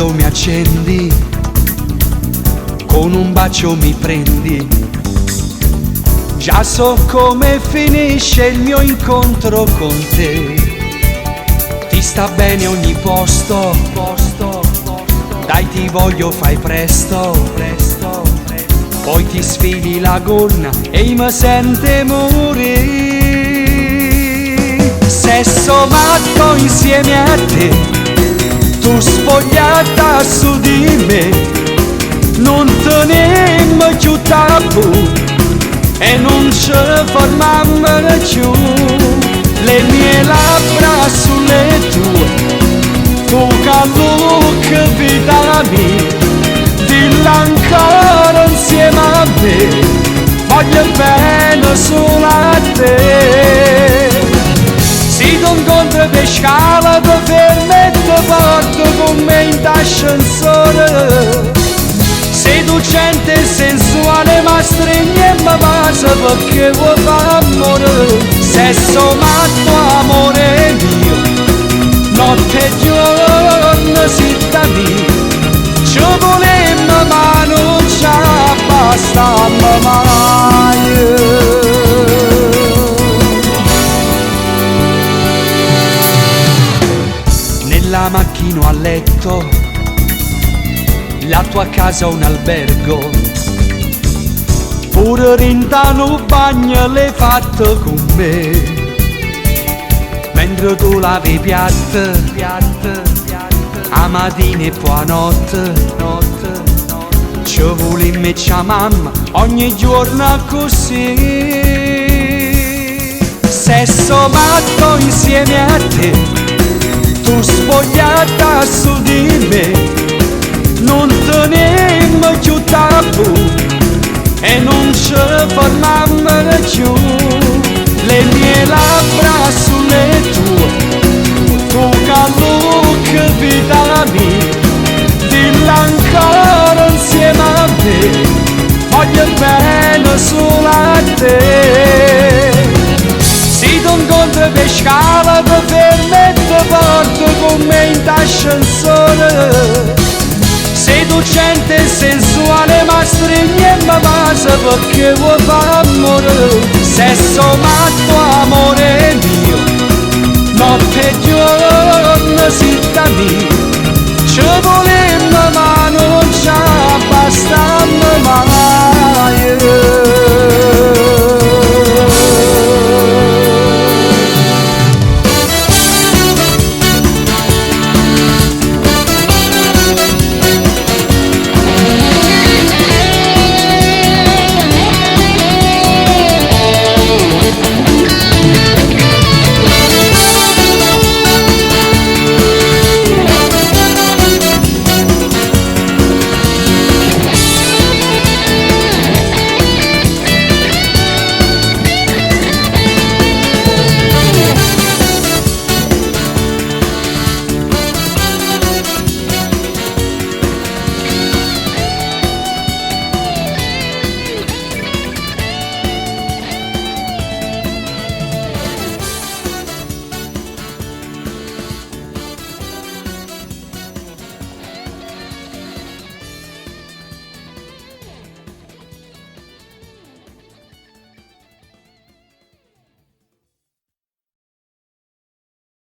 sguardo mi accendi, con un bacio mi prendi. Già so come finisce il mio incontro con te. Ti sta bene ogni posto, dai ti voglio, fai presto. Poi ti sfili la gonna e mi sente morire. Sesso matto insieme a te, tu spogliata su di me. Non tenemmo più tabù e non ci fermammo più. Le mie labbra sulle tue, tu callo che vita mia. Dillo ancora insieme a me, voglio bene solo a te. Si tu incontri per scala, ti fermi e ti porto con me in ascensore. Se tu senti sensuale ma stringi e mi passa perché vuoi fare amore. Sesso matto, amore mio, notte e giorno sitta mia. Ci volemmo ma non ci abbastammo mai. Nella macchina a letto, la tua casa un albergo, pure rintano bagno l'hai fatto con me. Mentre tu lavi i piatti, a mattina e poi a notte, ci volimmo e c'è mamma ogni giorno così. Sesso matto insieme a te, tu spogliata su di me. Non tenemmo più tabù e non ci fermammo più. Le mie labbra sulle tue, tu callo che vita mia. Dillo ancora insieme a me, voglio bene solo a te. Si tu incontri per scala, ti fermi e ti porto con me in ascensore. Se tu senti sensuale ma stringi e mi passa perché vuoi fare amore. Sesso matto, amore mio, notte e giorno